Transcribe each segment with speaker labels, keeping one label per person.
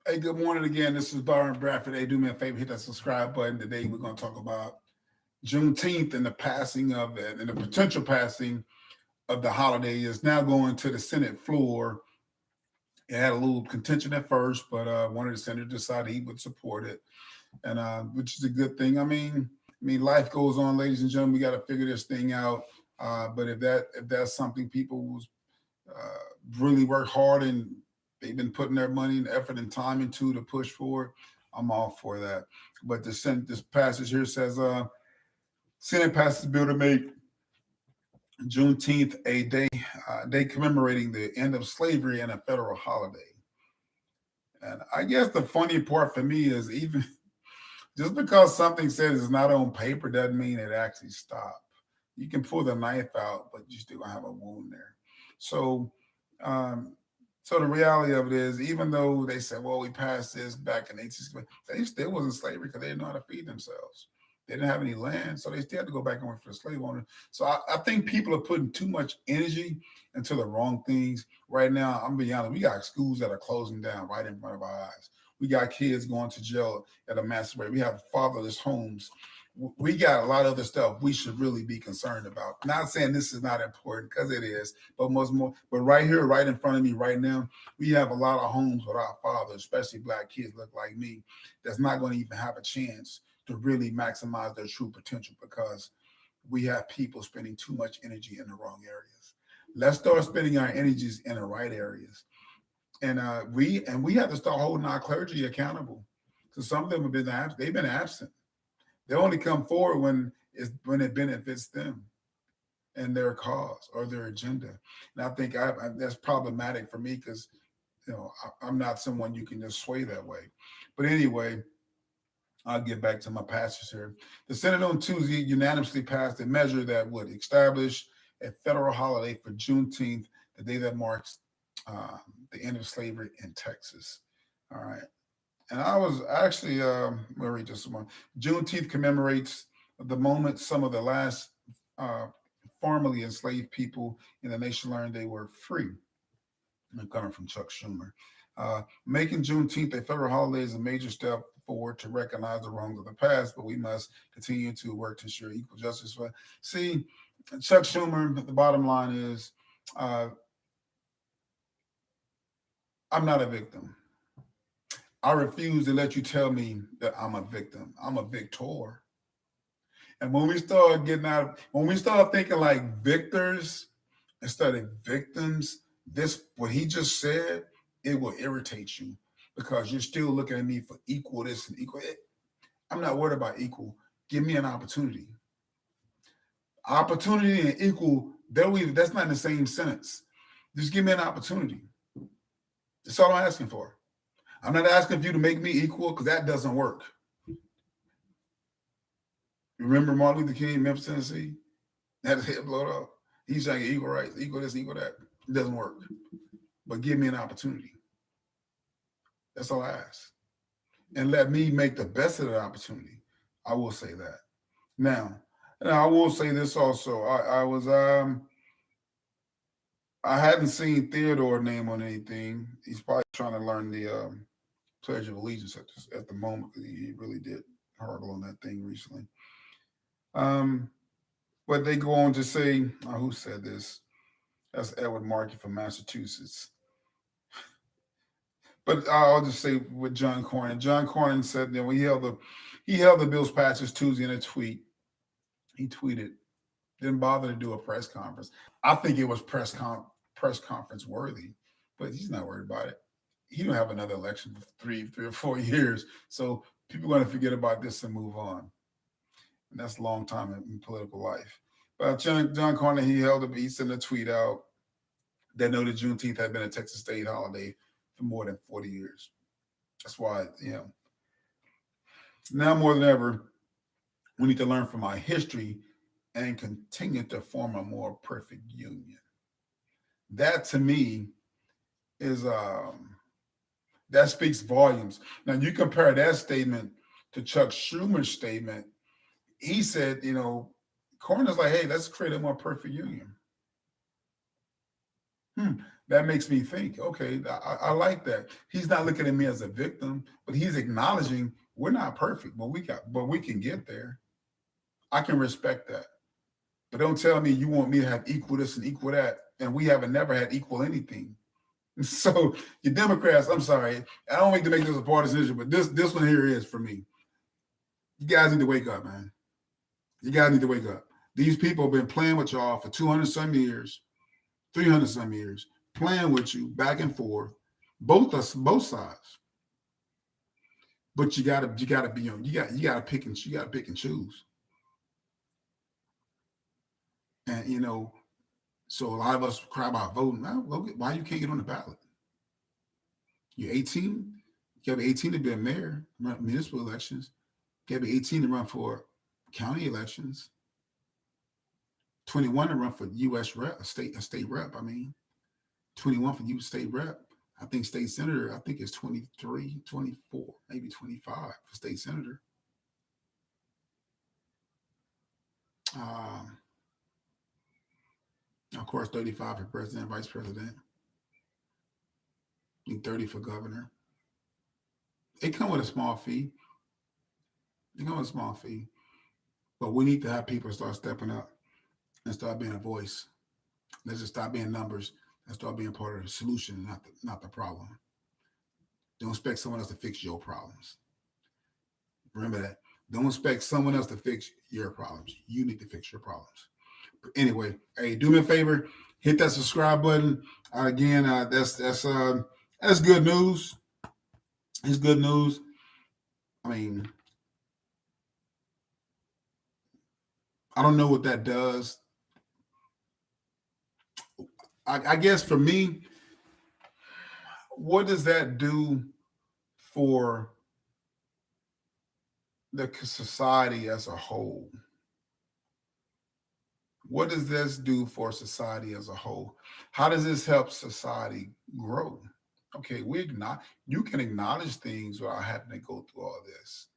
Speaker 1: Hey, good morning again. This is Byron Bradford. Hey, do me a favor, hit that subscribe button. Today we're going to talk about Juneteenth and the passing of it and the potential passing of the holiday is now going to the Senate floor. It had a little contention at first, but one of the senators decided he would support it, and which is a good thing. I mean, life goes on, ladies and gentlemen. We got to figure this thing out. But if that's something people was really work hard and they've been putting their money and effort and time into to push forward, I'm all for that. But this passage here says, Senate passes bill to make Juneteenth a day commemorating the end of slavery and a federal holiday. And I guess the funny part for me is even just because something says it's not on paper doesn't mean it actually stopped. You can pull the knife out, but you still gonna have a wound there. So, um, so the reality of it is, even though they said, "Well, we passed this back in 1860," they still wasn't slavery because they didn't know how to feed themselves. They didn't have any land, so they still had to go back and work for the slave owner. So I think people are putting too much energy into the wrong things right now. I'm being honest. We got schools that are closing down right in front of our eyes. We got kids going to jail at a massive rate. We have fatherless homes. We got a lot of other stuff we should really be concerned about. Not saying this is not important because it is, but most more. But right here, right in front of me, right now, we have a lot of homes without fathers, especially black kids look like me, that's not going to even have a chance to really maximize their true potential because we have people spending too much energy in the wrong areas. Let's start spending our energies in the right areas, and we have to start holding our clergy accountable. So some of them have been they've been absent. They only come forward when it benefits them and their cause or their agenda. And I think that's problematic for me because I'm not someone you can just sway that way. But anyway, I'll get back to my passage here. The Senate on Tuesday unanimously passed a measure that would establish a federal holiday for Juneteenth, the day that marks uh, the end of slavery in Texas. All right. And I was actually, let me read this one. Juneteenth commemorates the moment some of the last uh, formerly enslaved people in the nation learned they were free. I'm coming from Chuck Schumer. Making Juneteenth a federal holiday is a major step forward to recognize the wrongs of the past, but we must continue to work to ensure equal justice. See, Chuck Schumer, the bottom line is, uh, I'm not a victim. I refuse to let you tell me that I'm a victim. I'm a victor. And when we start thinking like victors instead of victims, this what he just said, it will irritate you because you're still looking at me for equal this and equal. I'm not worried about equal. Give me an opportunity. Opportunity and equal, that's not in the same sentence. Just give me an opportunity. That's all I'm asking for. I'm not asking for you to make me equal because that doesn't work. Remember Martin Luther King, Memphis, Tennessee? Had his head blown up. He's saying equal rights, equal this, equal that. It doesn't work. But give me an opportunity. That's all I ask. And let me make the best of the opportunity. I will say that. Now, and I will say this also. I hadn't seen Theodore name on anything. He's probably trying to learn the Pledge of Allegiance at the moment because he really did hurdle on that thing recently. Um, but they go on to say, who said this? That's Edward Markey from Massachusetts. But I'll just say with John Cornyn. John Cornyn said that when he held the bill's passage Tuesday in a tweet. He tweeted, didn't bother to do a press conference. I think it was press conference worthy, but he's not worried about it. He don't have another election for three or 4 years, so people are going to forget about this and move on. And that's a long time in political life. But John Cornyn, he sent a tweet out that noted Juneteenth had been a Texas state holiday for more than 40 years. That's why, now more than ever, we need to learn from our history and continue to form a more perfect union. That to me is that speaks volumes. Now you compare that statement to Chuck Schumer's statement. He said, Cornyn's like, hey, let's create a more perfect union. That makes me think, okay, I like that. He's not looking at me as a victim, but he's acknowledging we're not perfect, but we can get there. I can respect that. But don't tell me you want me to have equal this and equal that, and we haven't never had equal anything. So you Democrats, I'm sorry, I don't mean to make this a partisan issue, but this one here is for me. You guys need to wake up, man. You guys need to wake up. These people have been playing with y'all for 200 some years, 300 some years, playing with you back and forth, both sides. But you gotta be on. You gotta pick and choose. And so a lot of us cry about voting. Why you can't get on the ballot? You're 18. You gotta be 18 to be a mayor, run municipal elections. You gotta be 18 to run for county elections. 21 to run for U.S. rep, a state rep. I mean, 21 for U.S. state rep. I think state senator, I think it's 23, 24, maybe 25 for state senator. Um, of course, 35 for president, vice president. I think 30 for governor. They come with a small fee. They come with a small fee. But we need to have people start stepping up and start being a voice. Let's just stop being numbers and start being part of the solution, not the problem. Don't expect someone else to fix your problems. Remember that. Don't expect someone else to fix your problems. You need to fix your problems. But anyway, hey, do me a favor, hit that subscribe button. Again, that's good news. It's good news. I mean, I don't know what that does. I guess for me, what does that do for the society as a whole? What does this do for society as a whole? How does this help society grow? Okay, you can acknowledge things without having to go through all this.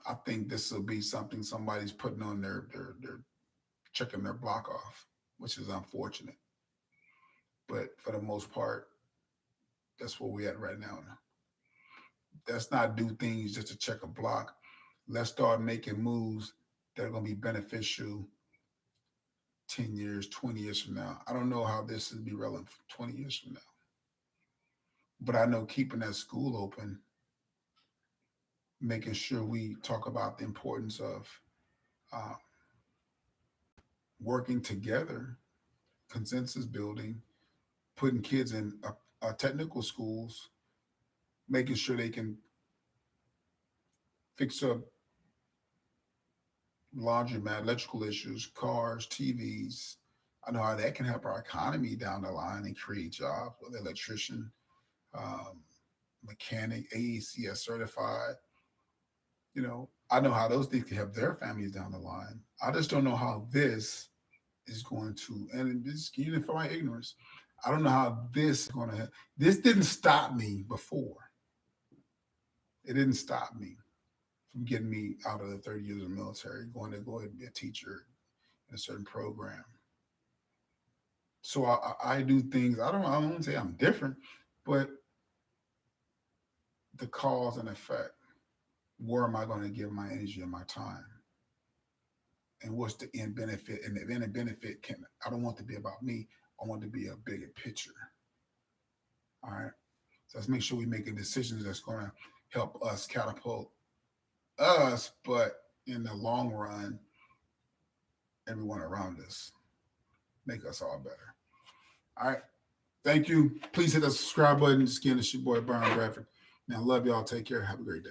Speaker 1: I think this will be something somebody's putting on their checking their block off, which is unfortunate. But for the most part, that's where we're at right now. Let's not do things just to check a block. Let's start making moves that are going to be beneficial 10 years, 20 years from now. I don't know how this will be relevant 20 years from now. But I know keeping that school open, making sure we talk about the importance of uh, working together, consensus building, putting kids in technical schools, making sure they can fix up laundromat, electrical issues, cars, TVs. I know how that can help our economy down the line and create jobs with electrician, um, mechanic, AECS certified. I know how those things can help their families down the line. I just don't know how this is going to, and this even for my ignorance, I don't know how this is going to. This didn't stop me before. It didn't stop me from getting me out of the 30 years of the military, going to go ahead and be a teacher in a certain program. So I do things. I don't say I'm different, but the cause and effect. Where am I going to give my energy and my time? And what's the end benefit? And the end benefit I don't want to be about me. I want to be a bigger picture. All right. So let's make sure we making decisions that's going to help us catapult us, but in the long run, everyone around us, make us all better. All right. Thank you. Please hit the subscribe button. Again, it's your boy Byron Bradford. Now, love y'all. Take care. Have a great day.